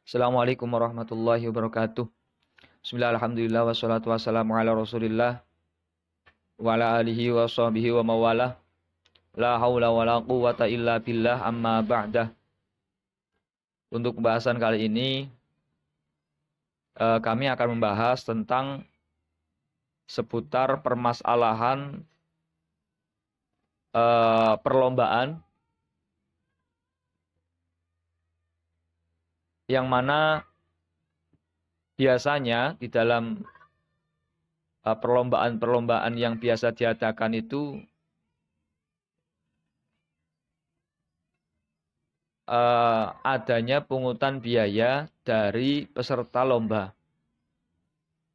Assalamualaikum warahmatullahi wabarakatuh. Bismillah, alhamdulillah, wassalatu wassalamu ala rasulillah wa ala alihi wa sahbihi wa mawalah. La hawla wa la quwata illa billah amma ba'dah. Untuk pembahasan kali ini, kami akan membahas tentang seputar permasalahan perlombaan yang mana biasanya di dalam perlombaan-perlombaan yang biasa diadakan itu adanya pungutan biaya dari peserta lomba,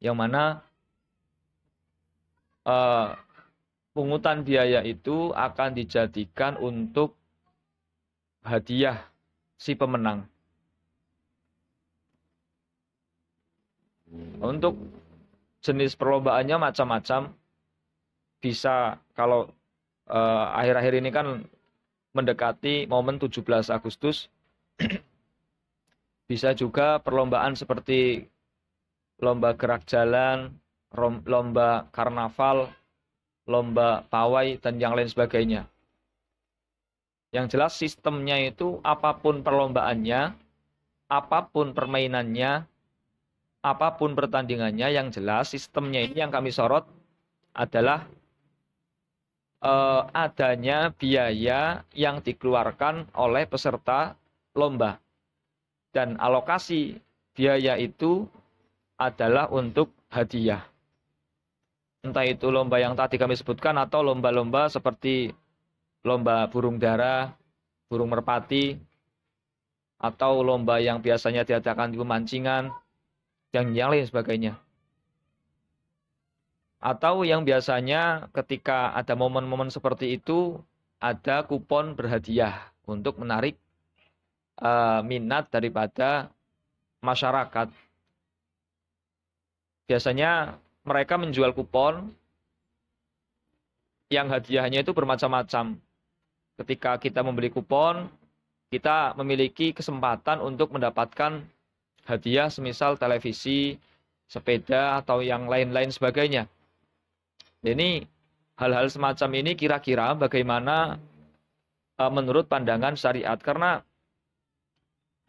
yang mana pungutan biaya itu akan dijadikan untuk hadiah si pemenang. Untuk jenis perlombaannya macam-macam. Bisa kalau akhir-akhir ini kan mendekati momen 17 Agustus. Bisa juga perlombaan seperti lomba gerak jalan, lomba karnaval, lomba pawai, dan yang lain sebagainya. Yang jelas sistemnya itu apapun perlombaannya, apapun permainannya, apapun pertandingannya, yang jelas sistemnya ini yang kami sorot adalah adanya biaya yang dikeluarkan oleh peserta lomba. Dan alokasi biaya itu adalah untuk hadiah. Entah itu lomba yang tadi kami sebutkan atau lomba-lomba seperti lomba burung dara, burung merpati, atau lomba yang biasanya diadakan di pemancingan, dan yang lain sebagainya. Atau yang biasanya ketika ada momen-momen seperti itu, ada kupon berhadiah untuk menarik minat daripada masyarakat. Biasanya mereka menjual kupon yang hadiahnya itu bermacam-macam. Ketika kita membeli kupon, kita memiliki kesempatan untuk mendapatkan hadiah semisal televisi, sepeda, atau yang lain-lain sebagainya. Ini hal-hal semacam ini kira-kira bagaimana menurut pandangan syariat, karena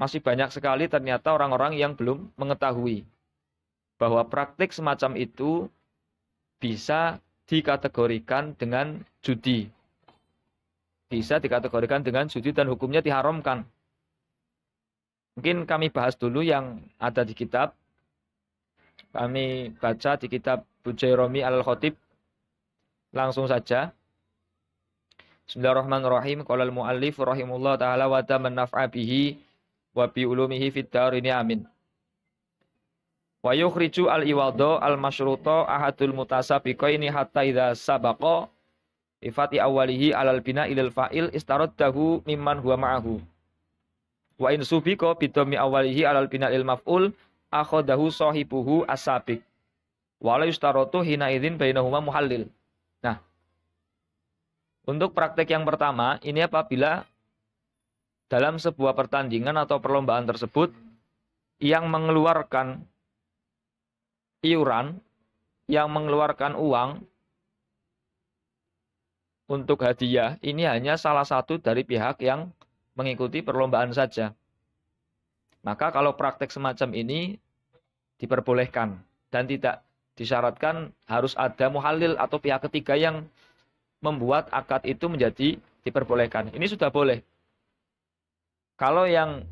masih banyak sekali ternyata orang-orang yang belum mengetahui bahwa praktik semacam itu bisa dikategorikan dengan judi. Bisa dikategorikan dengan judi dan hukumnya diharamkan. Mungkin kami bahas dulu yang ada di kitab. Kami baca di kitab Bujairami Al-Khatib. Langsung saja. Bismillahirrahmanirrahim. Qala al-muallif rahimahullah ta'ala wa taman naf'a bihi wa bi ulumihi fid darini amin. Wa yukhriju al-iwadha al-masyruta ahadul mutasabiqaini hatta idza sabaqa ifati awalihi alal bina ilal fa'il istaraddahu mimman huwa ma'ahu. Wa in subiqa bidhammi awalihi alal bina il maf'ul akhadahu sahibuhu as-sabiq. Wa la yustaratu hina idzin bainahuma muhallil. Nah, untuk praktek yang pertama, ini apabila dalam sebuah pertandingan atau perlombaan tersebut yang mengeluarkan iuran, yang mengeluarkan uang untuk hadiah, ini hanya salah satu dari pihak yang mengikuti perlombaan saja. Maka kalau praktek semacam ini diperbolehkan dan tidak disyaratkan harus ada muhalil atau pihak ketiga yang membuat akad itu menjadi diperbolehkan. Ini sudah boleh. Kalau yang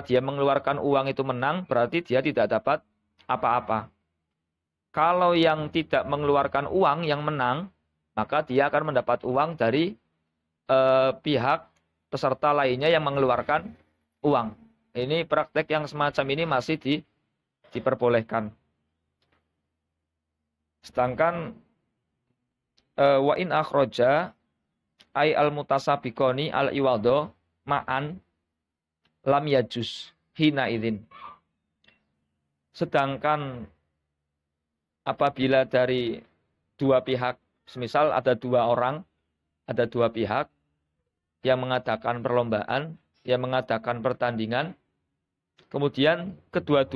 dia mengeluarkan uang itu menang, berarti dia tidak dapat apa-apa. Kalau yang tidak mengeluarkan uang yang menang, maka dia akan mendapat uang dari pihak peserta lainnya yang mengeluarkan uang. Ini praktek yang semacam ini masih diperbolehkan. Sedangkan wa in akhraja ay al mutasabiqani al iwadho ma'an lam yajuz hina idzin. Sedangkan apabila dari dua pihak, semisal ada dua orang, ada dua pihak yang mengadakan perlombaan, yang mengadakan pertandingan, kemudian kedua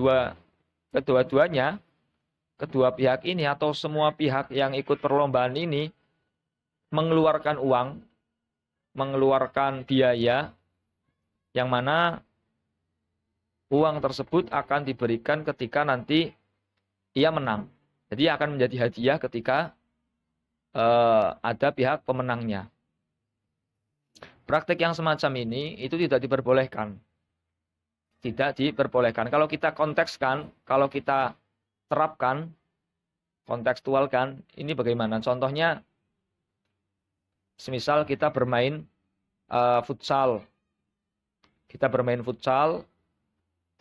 pihak ini atau semua pihak yang ikut perlombaan ini mengeluarkan uang, mengeluarkan biaya, yang mana uang tersebut akan diberikan ketika nanti ia menang. Jadi akan menjadi hadiah ketika ada pihak pemenangnya. Praktek yang semacam ini itu tidak diperbolehkan. Tidak diperbolehkan. Kalau kita kontekskan, kalau kita terapkan, kontekstualkan, ini bagaimana? Contohnya, semisal kita bermain futsal. Kita bermain futsal,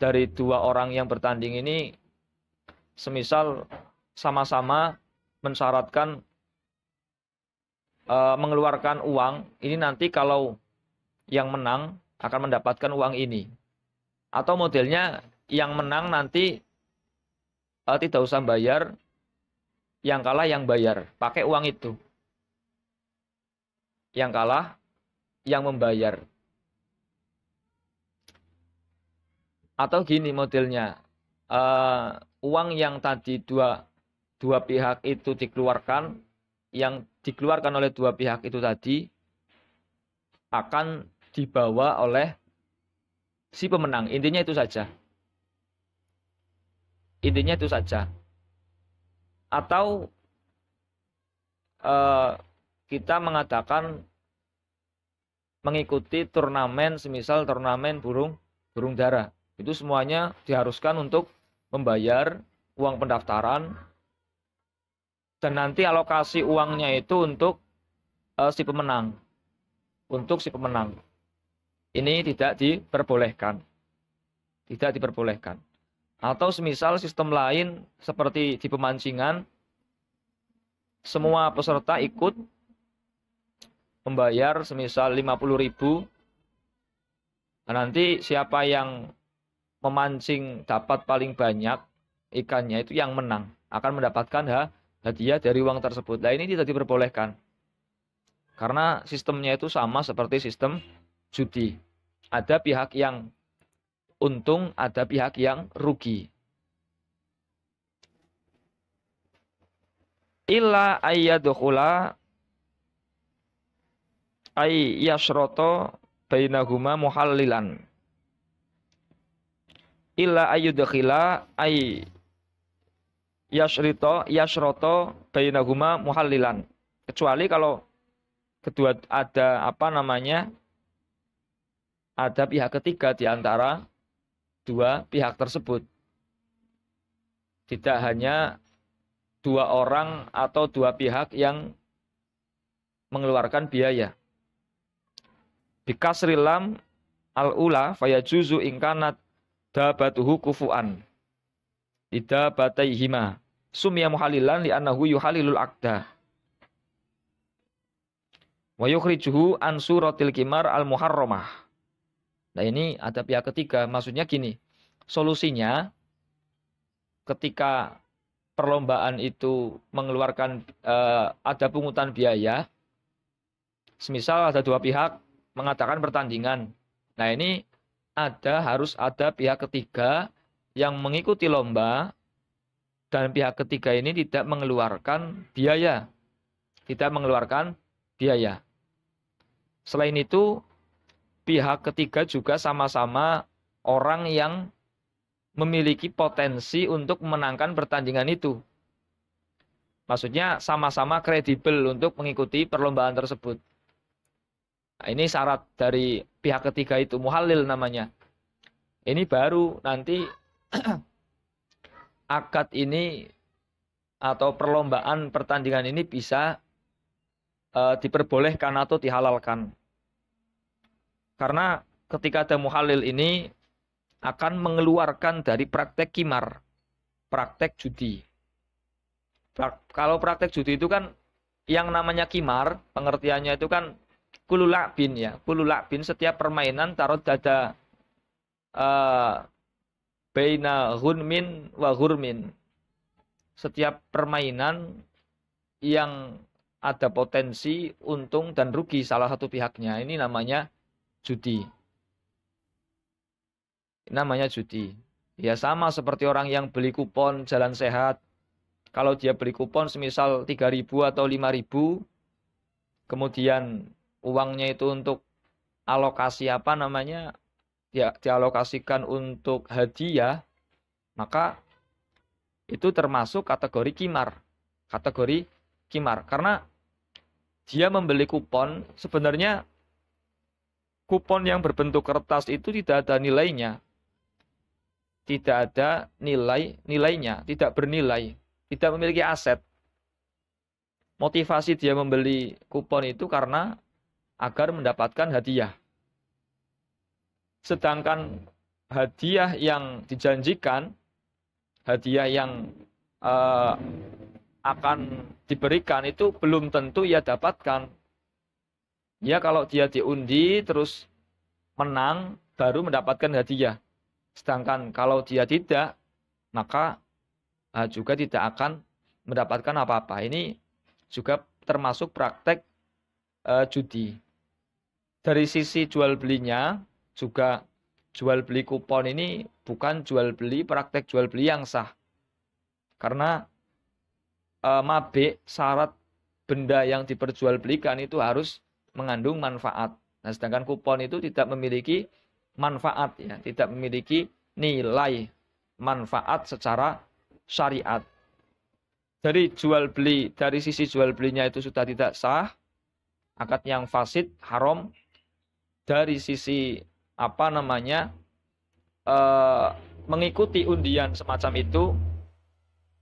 dari dua orang yang bertanding ini, semisal sama-sama mensyaratkan mengeluarkan uang, ini nanti kalau yang menang akan mendapatkan uang ini. Atau modelnya yang menang nanti tidak usah bayar, yang kalah yang bayar, pakai uang itu. Yang kalah yang membayar. Atau gini modelnya, uang yang tadi dua pihak itu dikeluarkan, yang dikeluarkan oleh dua pihak itu tadi akan dibawa oleh si pemenang. Intinya itu saja. Intinya itu saja. Atau kita mengatakan mengikuti turnamen, semisal turnamen burung dara. Itu semuanya diharuskan untuk membayar uang pendaftaran, dan nanti alokasi uangnya itu untuk si pemenang. Untuk si pemenang. Ini tidak diperbolehkan. Tidak diperbolehkan. Atau semisal sistem lain seperti di pemancingan, semua peserta ikut membayar semisal 50.000. Nah, nanti siapa yang memancing dapat paling banyak ikannya itu yang menang, akan mendapatkan hadiah dari uang tersebut. Nah, ini tidak diperbolehkan. Karena sistemnya itu sama seperti sistem judi. Ada pihak yang untung, ada pihak yang rugi. Illa ayyadkhula ay yasroto bainahuma muhallilan. Illa ayyudkhila ay yasroto bainahuma muhallilan. Kecuali kalau kedua ada ada pihak ketiga di antara dua pihak tersebut. Tidak hanya dua orang atau dua pihak yang mengeluarkan biaya. Bikasril lam al-ula fayajuzu ingkanat dabatuhu kufuan. Ida bataihima sumya muhalilan li'annahu yuhalilul aqda. Wa yukhrijuhu an suratil kimar al-muharramah. Nah, ini ada pihak ketiga. Maksudnya gini, solusinya ketika perlombaan itu mengeluarkan ada pungutan biaya, semisal ada dua pihak mengatakan pertandingan. Nah, ini harus ada pihak ketiga yang mengikuti lomba, dan pihak ketiga ini tidak mengeluarkan biaya. Tidak mengeluarkan biaya. Selain itu, pihak ketiga juga sama-sama orang yang memiliki potensi untuk memenangkan pertandingan itu. Maksudnya sama-sama kredibel untuk mengikuti perlombaan tersebut. Nah, ini syarat dari pihak ketiga itu, muhalil namanya. Ini baru nanti akad ini atau perlombaan pertandingan ini bisa diperbolehkan atau dihalalkan. Karena ketika ada muhalil ini akan mengeluarkan dari praktek kimar, praktek judi. Kalau praktek judi itu kan yang namanya kimar, pengertiannya itu kan kululakbin ya. Kululakbin, setiap permainan taruh dada baina ghunmin wa ghurmin. Setiap permainan yang ada potensi untung dan rugi salah satu pihaknya, ini namanya judi. namanya judi. Ya sama seperti orang yang beli kupon jalan sehat. Kalau dia beli kupon semisal 3.000 atau 5.000, kemudian uangnya itu untuk alokasi apa namanya, ya dialokasikan untuk hadiah, maka itu termasuk kategori kimar. Kategori kimar. Karena dia membeli kupon, sebenarnya kupon yang berbentuk kertas itu tidak ada nilainya. Tidak ada nilainya, tidak bernilai, tidak memiliki aset. Motivasi dia membeli kupon itu karena agar mendapatkan hadiah. Sedangkan hadiah yang dijanjikan, hadiah yang akan diberikan itu belum tentu ia dapatkan. Ya kalau dia diundi terus menang baru mendapatkan hadiah. Sedangkan kalau dia tidak, maka juga tidak akan mendapatkan apa-apa. Ini juga termasuk praktek judi. Dari sisi jual belinya juga, jual beli kupon ini bukan jual beli, praktek jual beli yang sah. Karena mabek, syarat benda yang diperjualbelikan itu harus mengandung manfaat. Nah, sedangkan kupon itu tidak memiliki manfaat, ya, tidak memiliki nilai manfaat secara syariat. Dari jual beli, dari sisi jual belinya itu sudah tidak sah, akad yang fasid, haram. Dari sisi apa namanya, mengikuti undian semacam itu,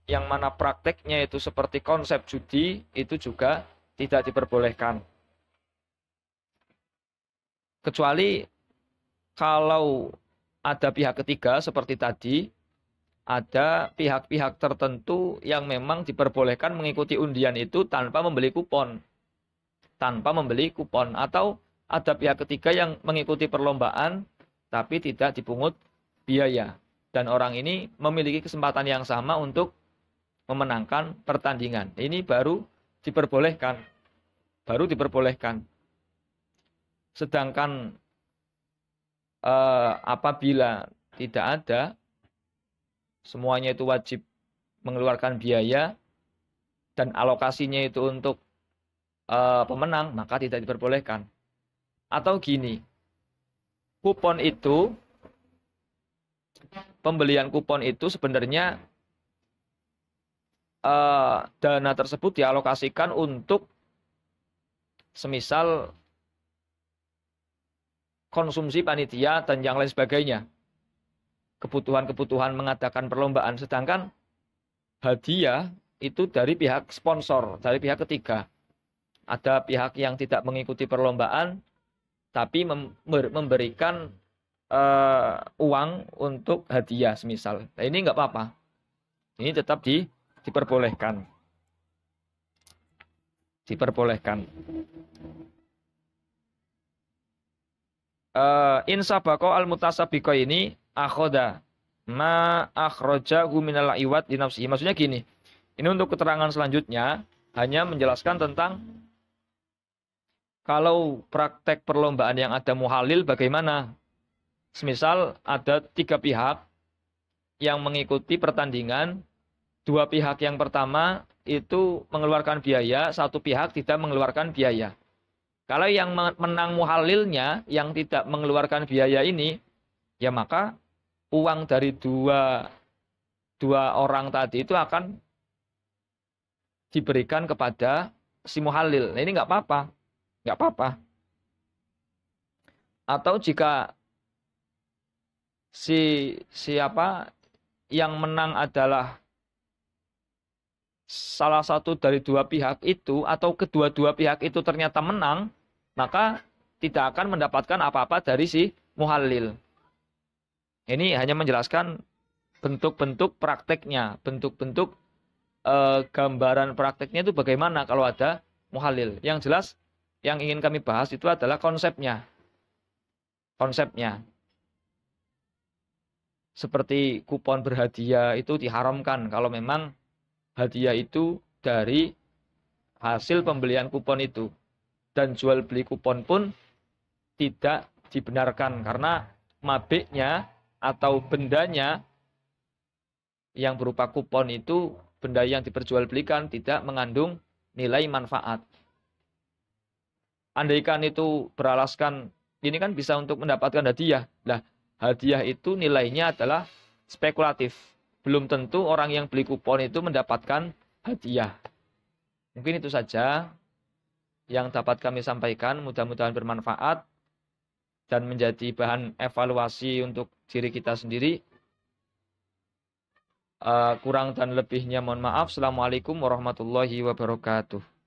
yang mana prakteknya itu seperti konsep judi, itu juga tidak diperbolehkan. Kecuali kalau ada pihak ketiga seperti tadi, ada pihak-pihak tertentu yang memang diperbolehkan mengikuti undian itu tanpa membeli kupon. Tanpa membeli kupon. Atau ada pihak ketiga yang mengikuti perlombaan tapi tidak dipungut biaya. Dan orang ini memiliki kesempatan yang sama untuk memenangkan pertandingan. Ini baru diperbolehkan. Baru diperbolehkan. Sedangkan apabila tidak ada, semuanya itu wajib mengeluarkan biaya dan alokasinya itu untuk pemenang, maka tidak diperbolehkan. Atau gini, kupon itu, pembelian kupon itu sebenarnya dana tersebut dialokasikan untuk semisal konsumsi panitia dan yang lain sebagainya. Kebutuhan-kebutuhan mengadakan perlombaan. Sedangkan hadiah itu dari pihak sponsor, dari pihak ketiga. Ada pihak yang tidak mengikuti perlombaan, tapi memberikan uang untuk hadiah semisal. Nah, ini nggak apa-apa. Ini tetap diperbolehkan. Diperbolehkan. Insabako al-mutasabiqo ini akhoda ma akhrojahu minal iwat di nafsihi. Maksudnya gini, ini untuk keterangan selanjutnya hanya menjelaskan tentang kalau praktek perlombaan yang ada muhalil bagaimana. Semisal ada 3 pihak yang mengikuti pertandingan, 2 pihak yang pertama itu mengeluarkan biaya, 1 pihak tidak mengeluarkan biaya. Kalau yang menang muhalilnya, yang tidak mengeluarkan biaya ini, ya maka uang dari dua orang tadi itu akan diberikan kepada si muhalil. Nah, ini nggak apa-apa. Nggak apa-apa. Atau jika siapa yang menang adalah salah satu dari 2 pihak itu, atau kedua-dua pihak itu ternyata menang, maka tidak akan mendapatkan apa-apa dari si muhalil. Ini hanya menjelaskan bentuk-bentuk prakteknya, bentuk-bentuk gambaran prakteknya itu bagaimana kalau ada muhalil. Yang jelas yang ingin kami bahas itu adalah konsepnya. Konsepnya. Seperti kupon berhadiah itu diharamkan kalau memang hadiah itu dari hasil pembelian kupon itu. Dan jual beli kupon pun tidak dibenarkan karena mabeknya atau bendanya yang berupa kupon itu, benda yang diperjualbelikan tidak mengandung nilai manfaat. Andaikan itu beralaskan ini kan bisa untuk mendapatkan hadiah. Nah, hadiah itu nilainya adalah spekulatif. Belum tentu orang yang beli kupon itu mendapatkan hadiah. Mungkin itu saja yang dapat kami sampaikan. Mudah-mudahan bermanfaat dan menjadi bahan evaluasi untuk diri kita sendiri. Kurang dan lebihnya mohon maaf. Assalamualaikum warahmatullahi wabarakatuh.